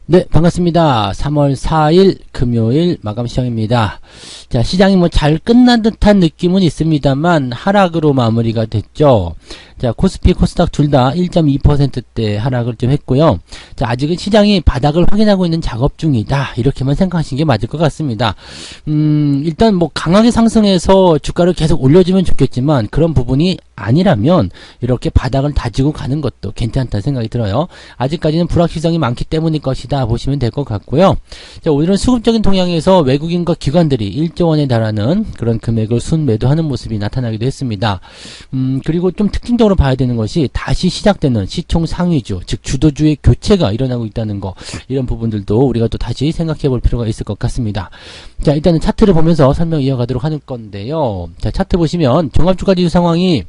네, 반갑습니다. 3월 4일 금요일 마감 시장입니다. 자, 시장이 뭐 잘 끝난 듯한 느낌은 있습니다만 하락으로 마무리가 됐죠. 자, 코스피, 코스닥 둘 다 1.2%대 하락을 좀 했고요. 자, 아직은 시장이 바닥을 확인하고 있는 작업 중이다. 이렇게만 생각하시는 게 맞을 것 같습니다. 일단 뭐 강하게 상승해서 주가를 계속 올려주면 좋겠지만 그런 부분이 아니라면 이렇게 바닥을 다지고 가는 것도 괜찮다는 생각이 들어요. 아직까지는 불확실성이 많기 때문일 것이다 보시면 될 것 같고요. 자, 오늘은 수급적인 동향에서 외국인과 기관들이 1조 원에 달하는 그런 금액을 순매도하는 모습이 나타나기도 했습니다. 그리고 좀 특징적으로 봐야 되는 것이 다시 시작되는 시총 상위주, 즉 주도주의 교체가 일어나고 있다는 거, 이런 부분들도 우리가 또 다시 생각해 볼 필요가 있을 것 같습니다. 자, 일단은 차트를 보면서 설명 이어가도록 할 건데요. 자, 차트 보시면 종합주가지수 상황이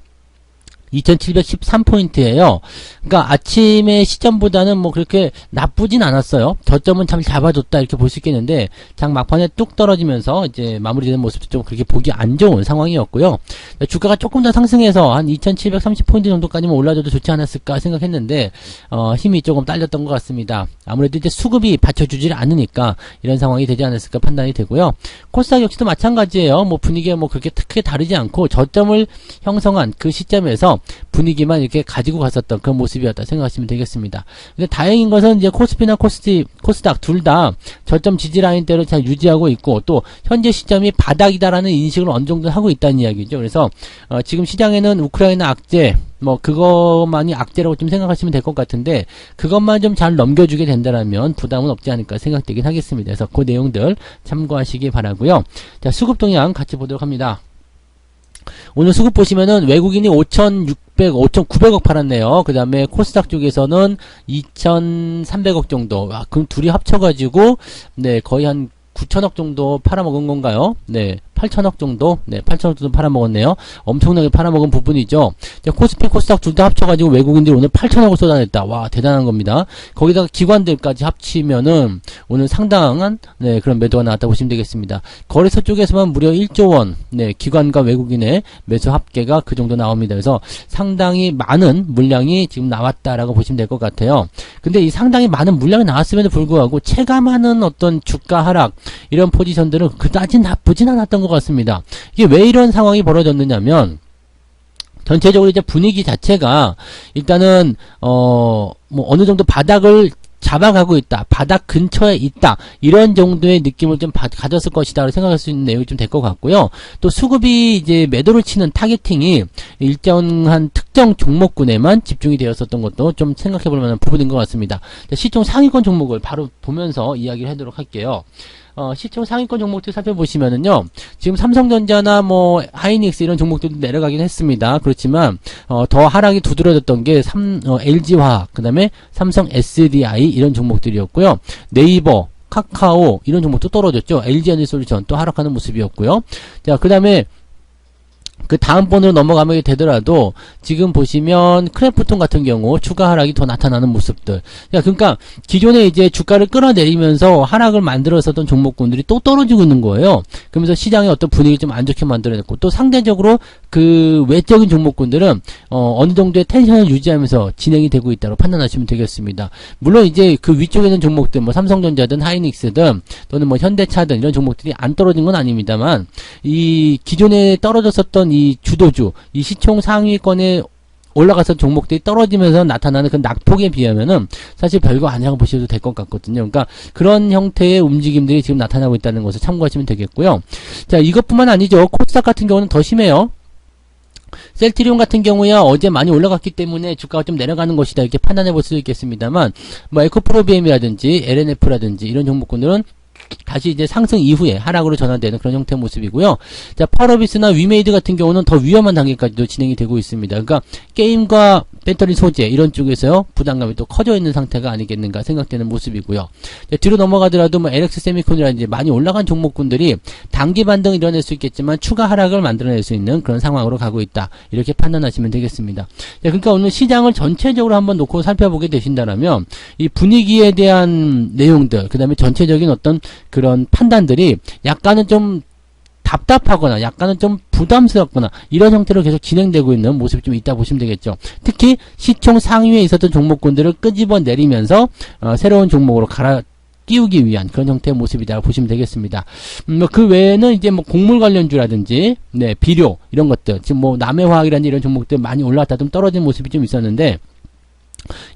2713포인트예요. 그러니까 아침의 시점보다는 뭐 그렇게 나쁘진 않았어요. 저점은 참 잡아줬다 이렇게 볼 수 있겠는데 장 막판에 뚝 떨어지면서 이제 마무리되는 모습도 좀 그렇게 보기 안 좋은 상황이었고요. 주가가 조금 더 상승해서 한 2730포인트 정도까지만 올라줘도 좋지 않았을까 생각했는데 힘이 조금 딸렸던 것 같습니다. 아무래도 이제 수급이 받쳐주질 않으니까 이런 상황이 되지 않았을까 판단이 되고요. 코스닥 역시도 마찬가지예요. 뭐 분위기가 뭐 그렇게 크게 다르지 않고 저점을 형성한 그 시점에서 분위기만 이렇게 가지고 갔었던 그런 모습이었다 생각하시면 되겠습니다. 근데 다행인 것은 이제 코스피나 코스닥 둘 다 저점 지지 라인대로 잘 유지하고 있고 또 현재 시점이 바닥이다라는 인식을 어느 정도 하고 있다는 이야기죠. 그래서 지금 시장에는 우크라이나 악재 뭐 그것만이 악재라고 좀 생각하시면 될 것 같은데 그것만 좀 잘 넘겨주게 된다라면 부담은 없지 않을까 생각되긴 하겠습니다. 그래서 그 내용들 참고하시기 바라고요. 자, 수급 동향 같이 보도록 합니다. 오늘 수급 보시면은 외국인이 5,900억 팔았네요. 그 다음에 코스닥 쪽에서는 2,300억 정도. 그럼 둘이 합쳐가지고, 네, 거의 한 9천억 정도 팔아먹은 건가요? 네, 8천억 정도? 네, 8천억 정도 팔아먹었네요. 엄청나게 팔아먹은 부분이죠. 자, 코스피, 코스닥 둘 다 합쳐가지고 외국인들이 오늘 8천억을 쏟아냈다. 와, 대단한 겁니다. 거기다가 기관들까지 합치면은 오늘 상당한, 네, 그런 매도가 나왔다고 보시면 되겠습니다. 거래소 쪽에서만 무려 1조 원, 네, 기관과 외국인의 매수 합계가 그 정도 나옵니다. 그래서 상당히 많은 물량이 지금 나왔다라고 보시면 될 것 같아요. 근데 이 상당히 많은 물량이 나왔음에도 불구하고 체감하는 어떤 주가 하락, 이런 포지션들은 그다지 나쁘진 않았던 것 같습니다. 이게 왜 이런 상황이 벌어졌느냐면 전체적으로 이제 분위기 자체가 일단은 뭐 어느 정도 바닥을 잡아가고 있다. 바닥 근처에 있다. 이런 정도의 느낌을 좀 가졌을 것이다. 생각할 수 있는 내용이 좀 될 것 같고요. 또 수급이 이제 매도를 치는 타겟팅이 일정한 특정 종목군에만 집중이 되었었던 것도 좀 생각해 볼 만한 부분인 것 같습니다. 자, 시총 상위권 종목을 바로 보면서 이야기를 하도록 할게요. 시총 상위권 종목들 살펴보시면은요, 지금 삼성전자나 뭐, 하이닉스 이런 종목들도 내려가긴 했습니다. 그렇지만, 더 하락이 두드러졌던 게 LG화학, 그 다음에 삼성 SDI 이런 종목들이었고요. 네이버, 카카오 이런 종목도 떨어졌죠. LG에너지솔루션 또 하락하는 모습이었고요. 자, 그 다음에 그 다음 번으로 넘어가게 되더라도 지금 보시면 크래프톤 같은 경우 추가 하락이 더 나타나는 모습들. 그러니까 기존에 이제 주가를 끌어내리면서 하락을 만들었었던 종목군들이 또 떨어지고 있는 거예요. 그러면서 시장의 어떤 분위기 좀 안 좋게 만들어냈고 또 상대적으로 그 외적인 종목군들은 어느 정도의 텐션을 유지하면서 진행이 되고 있다고 판단하시면 되겠습니다. 물론 이제 그 위쪽에 있는 종목들 뭐 삼성전자든 하이닉스든 또는 뭐 현대차든 이런 종목들이 안 떨어진 건 아닙니다만 이 기존에 떨어졌었던 이 주도주, 이 시총 상위권에 올라가서 종목들이 떨어지면서 나타나는 그 낙폭에 비하면은 사실 별거 아니라고 보셔도 될 것 같거든요. 그러니까 그런 형태의 움직임들이 지금 나타나고 있다는 것을 참고하시면 되겠고요. 자, 이것뿐만 아니죠. 코스닥 같은 경우는 더 심해요. 셀트리온 같은 경우야 어제 많이 올라갔기 때문에 주가가 좀 내려가는 것이다 이렇게 판단해 볼 수도 있겠습니다만 뭐 에코프로비엠이라든지 LNF라든지 이런 종목군들은 다시 이제 상승 이후에 하락으로 전환되는 그런 형태의 모습이고요. 자, 펄어비스나 위메이드 같은 경우는 더 위험한 단계까지도 진행이 되고 있습니다. 그러니까 게임과 배터리 소재 이런 쪽에서요 부담감이 또 커져 있는 상태가 아니겠는가 생각되는 모습이고요. 자, 뒤로 넘어가더라도 뭐 LX 세미콘이라든지 많이 올라간 종목군들이 단기 반등을 이뤄낼 수 있겠지만 추가 하락을 만들어낼 수 있는 그런 상황으로 가고 있다. 이렇게 판단하시면 되겠습니다. 자, 그러니까 오늘 시장을 전체적으로 한번 놓고 살펴보게 되신다면 이 분위기에 대한 내용들, 그 다음에 전체적인 어떤 그런 판단들이 약간은 좀 답답하거나 약간은 좀 부담스럽거나 이런 형태로 계속 진행되고 있는 모습이 좀 있다 보시면 되겠죠. 특히 시총 상위에 있었던 종목군들을 끄집어 내리면서 새로운 종목으로 갈아 띄우기 위한 그런 형태의 모습이다 보시면 되겠습니다. 그 외에는 이제 뭐 곡물 관련주라든지, 네, 비료, 이런 것들, 지금 뭐 남해화학이라든지 이런 종목들 많이 올라왔다 좀 떨어진 모습이 좀 있었는데,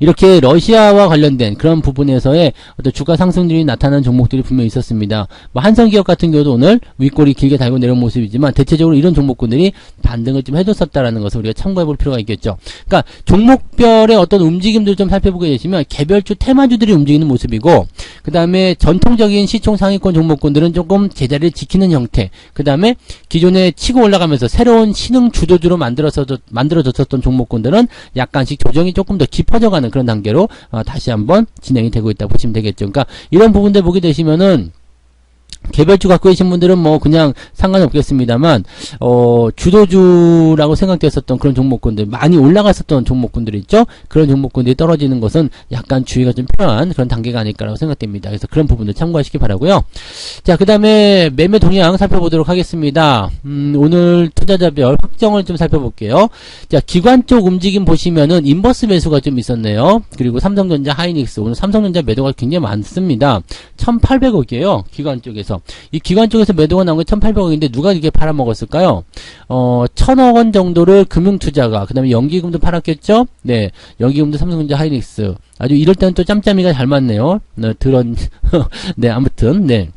이렇게 러시아와 관련된 그런 부분에서의 어떤 주가 상승률이 나타나는 종목들이 분명히 있었습니다. 뭐 한성기업 같은 경우도 오늘 윗꼬리 길게 달고 내려온 모습이지만 대체적으로 이런 종목군들이 반등을 좀 해줬었다라는 것을 우리가 참고해 볼 필요가 있겠죠. 그러니까 종목별의 어떤 움직임들을 좀 살펴보게 되시면 개별주 테마주들이 움직이는 모습이고, 그 다음에 전통적인 시총 상위권 종목군들은 조금 제자리를 지키는 형태, 그 다음에 기존에 치고 올라가면서 새로운 신흥 주도주로 만들어졌었던 종목군들은 약간씩 조정이 조금 더 깊어져가는 그런 단계로 다시 한번 진행이 되고 있다 보시면 되겠죠. 그러니까 이런 부분들 보게 되시면은 개별주 갖고 계신 분들은 뭐 그냥 상관없겠습니다만 주도주라고 생각됐었던 그런 종목군들, 많이 올라갔었던 종목군들 있죠. 그런 종목군들이 떨어지는 것은 약간 주의가 좀 필요한 그런 단계가 아닐까라고 생각됩니다. 그래서 그런 부분들 참고하시기 바라고요. 자, 그 다음에 매매 동향 살펴보도록 하겠습니다. 오늘 투자자별 확정을 좀 살펴볼게요. 자, 기관 쪽 움직임 보시면은 인버스 매수가 좀 있었네요. 그리고 삼성전자, 하이닉스, 오늘 삼성전자 매도가 굉장히 많습니다. 1,800억이에요. 기관 쪽에서. 이 기관 쪽에서 매도가 나온 게 1,800억인데 누가 이렇게 팔아먹었을까요? 1,000억 원 정도를 금융투자가, 그 다음에 연기금도 팔았겠죠? 네. 연기금도 삼성전자, 하이닉스. 아주 이럴 때는 또 짬짬이가 잘 맞네요. 네, 네, 아무튼, 네.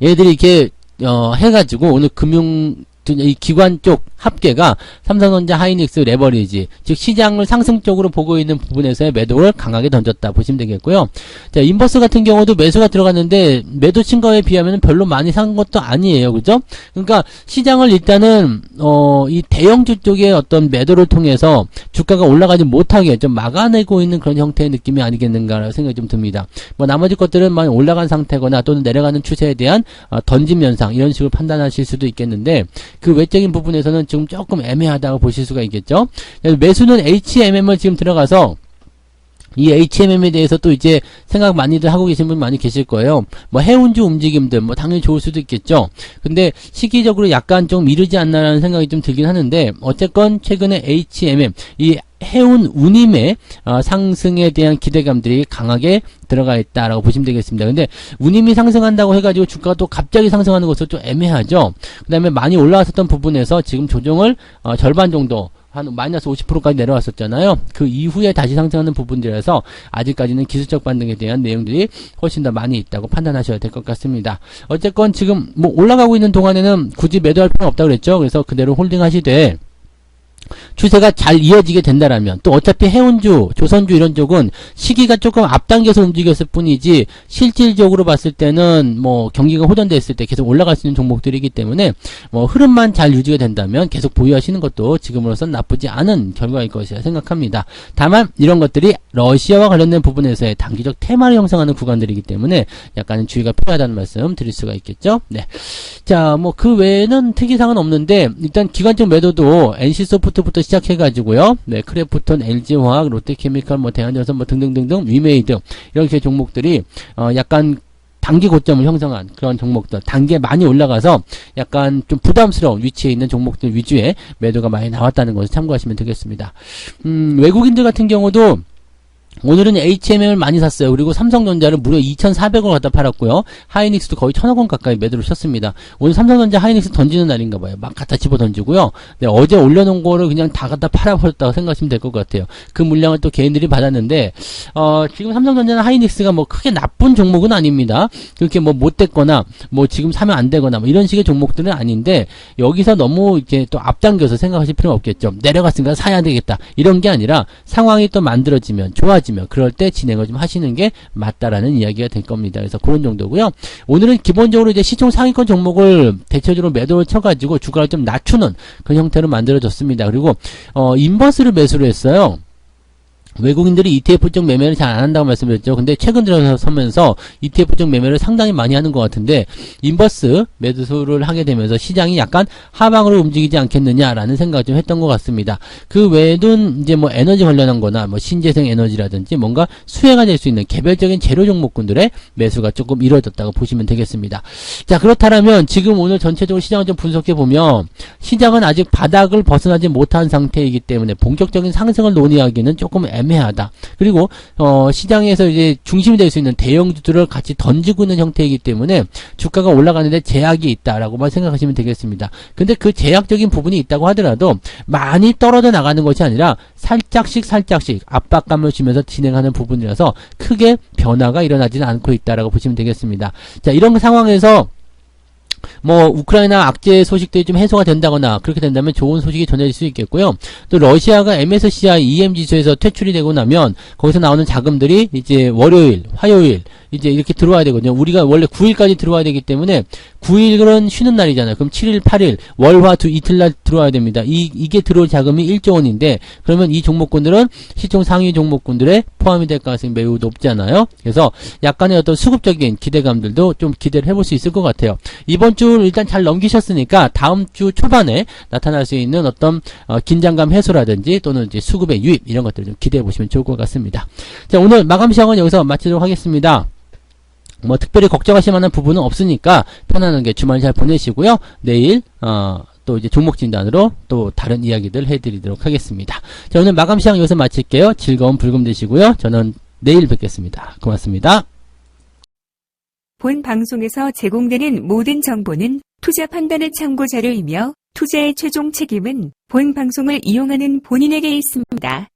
얘들이 이렇게, 해가지고 오늘 이 기관 쪽 합계가 삼성전자, 하이닉스, 레버리지, 즉 시장을 상승적으로 보고 있는 부분에서의 매도를 강하게 던졌다 보시면 되겠고요. 자, 인버스 같은 경우도 매수가 들어갔는데 매도 친 거에 비하면 별로 많이 산 것도 아니에요. 그죠? 그러니까 시장을 일단은 이 대형주 쪽의 어떤 매도를 통해서 주가가 올라가지 못하게 좀 막아내고 있는 그런 형태의 느낌이 아니겠는가라는 생각이 좀 듭니다. 뭐 나머지 것들은 많이 올라간 상태거나 또는 내려가는 추세에 대한 던짐 현상, 이런 식으로 판단하실 수도 있겠는데, 그 외적인 부분에서는 지금 조금 애매하다고 보실 수가 있겠죠. 매수는 HMM을 지금 들어가서 이 HMM에 대해서 또 이제 생각 많이들 하고 계신 분 많이 계실 거예요. 뭐 해운주 움직임들 뭐 당연히 좋을 수도 있겠죠. 근데 시기적으로 약간 좀 이르지 않나라는 생각이 좀 들긴 하는데, 어쨌건 최근에 HMM, 이 해운 운임의 상승에 대한 기대감들이 강하게 들어가 있다라고 보시면 되겠습니다. 근데 운임이 상승한다고 해가지고 주가가 또 갑자기 상승하는 것은 좀 애매하죠. 그 다음에 많이 올라왔었던 부분에서 지금 조정을 절반 정도, 한 마이너스 50%까지 내려왔었잖아요. 그 이후에 다시 상승하는 부분들에서 아직까지는 기술적 반등에 대한 내용들이 훨씬 더 많이 있다고 판단하셔야 될 것 같습니다. 어쨌건 지금 뭐 올라가고 있는 동안에는 굳이 매도할 필요는 없다고 그랬죠. 그래서 그대로 홀딩 하시되, 추세가 잘 이어지게 된다라면, 또 어차피 해운주, 조선주 이런 쪽은 시기가 조금 앞당겨서 움직였을 뿐이지 실질적으로 봤을 때는 뭐 경기가 호전됐을 때 계속 올라갈 수 있는 종목들이기 때문에 뭐 흐름만 잘 유지가 된다면 계속 보유하시는 것도 지금으로선 나쁘지 않은 결과일 것이라 생각합니다. 다만 이런 것들이 러시아와 관련된 부분에서의 단기적 테마를 형성하는 구간들이기 때문에 약간은 주의가 필요하다는 말씀 드릴 수가 있겠죠. 네. 자, 뭐 그 외에는 특이사항은 없는데, 일단 기관적 매도도 NC소프트부터 시작해가지고요. 네, 크래프톤, LG화학, 롯데케미칼, 뭐 대한전선, 뭐 등등등등, 위메이드, 이렇게 종목들이 약간 단기 고점을 형성한 그런 종목들, 단계 많이 올라가서 약간 좀 부담스러운 위치에 있는 종목들 위주의 매도가 많이 나왔다는 것을 참고하시면 되겠습니다. 외국인들 같은 경우도 오늘은 HMM을 많이 샀어요. 그리고 삼성전자를 무려 2,400원 갖다 팔았고요. 하이닉스도 거의 1,000억 원 가까이 매도를 쳤습니다. 오늘 삼성전자 하이닉스 던지는 날인가 봐요. 막 갖다 집어 던지고요. 네, 어제 올려놓은 거를 그냥 다 갖다 팔아버렸다고 생각하시면 될 것 같아요. 그 물량을 또 개인들이 받았는데, 지금 삼성전자나 하이닉스가 뭐 크게 나쁜 종목은 아닙니다. 그렇게 뭐 못됐거나, 뭐 지금 사면 안 되거나, 뭐 이런 식의 종목들은 아닌데, 여기서 너무 이렇게 또 앞당겨서 생각하실 필요는 없겠죠. 내려갔으니까 사야 되겠다. 이런 게 아니라, 상황이 또 만들어지면, 좋아지면, 그럴 때 진행을 좀 하시는 게 맞다라는 이야기가 될 겁니다. 그래서 그런 정도고요. 오늘은 기본적으로 이제 시총 상위권 종목을 대체적으로 매도를 쳐가지고 주가를 좀 낮추는 그 형태로 만들어졌습니다. 그리고 인버스를 매수를 했어요. 외국인들이 ETF 쪽 매매를 잘 안 한다고 말씀드렸죠. 근데 최근 들어서면서 ETF 쪽 매매를 상당히 많이 하는 것 같은데 인버스 매수를 하게 되면서 시장이 약간 하방으로 움직이지 않겠느냐라는 생각을 좀 했던 것 같습니다. 그 외에도 이제 뭐 에너지 관련한 거나 뭐 신재생 에너지라든지 뭔가 수혜가 될 수 있는 개별적인 재료 종목군들의 매수가 조금 이루어졌다고 보시면 되겠습니다. 자, 그렇다면 지금 오늘 전체적으로 시장을 좀 분석해 보면 시장은 아직 바닥을 벗어나지 못한 상태이기 때문에 본격적인 상승을 논의하기는 조금 애매하다. 그리고 시장에서 이제 중심이 될 수 있는 대형주들을 같이 던지고 있는 형태이기 때문에 주가가 올라가는데 제약이 있다라고만 생각하시면 되겠습니다. 근데 그 제약적인 부분이 있다고 하더라도 많이 떨어져 나가는 것이 아니라 살짝씩 압박감을 주면서 진행하는 부분이라서 크게 변화가 일어나지는 않고 있다라고 보시면 되겠습니다. 자, 이런 상황에서 뭐 우크라이나 악재 소식들이 좀 해소가 된다거나 그렇게 된다면 좋은 소식이 전해질 수 있겠고요. 또 러시아가 MSCI EM 지수에서 퇴출이 되고 나면 거기서 나오는 자금들이 이제 월요일, 화요일 이제 이렇게 들어와야 되거든요. 우리가 원래 9일까지 들어와야 되기 때문에 9일은 쉬는 날이잖아요. 그럼 7일, 8일, 월화 이틀날 들어와야 됩니다. 이게 들어올 자금이 1조 원인데 그러면 이 종목군들은 시총 상위 종목군들에 포함이 될 가능성이 매우 높잖아요. 그래서 약간의 어떤 수급적인 기대감들도 좀 기대를 해볼 수 있을 것 같아요. 이번 주를 일단 잘 넘기셨으니까 다음 주 초반에 나타날 수 있는 어떤 긴장감 해소라든지 또는 이제 수급의 유입 이런 것들을 좀 기대해 보시면 좋을 것 같습니다. 자, 오늘 마감 시황은 여기서 마치도록 하겠습니다. 뭐 특별히 걱정하실 만한 부분은 없으니까 편안하게 주말 잘 보내시고요. 내일 또 이제 종목 진단으로 또 다른 이야기들 해드리도록 하겠습니다. 자, 오늘 마감 시황 여기서 마칠게요. 즐거운 불금 되시고요. 저는 내일 뵙겠습니다. 고맙습니다. 본 방송에서 제공되는 모든 정보는 투자 판단의 참고 자료이며 투자의 최종 책임은 본 방송을 이용하는 본인에게 있습니다.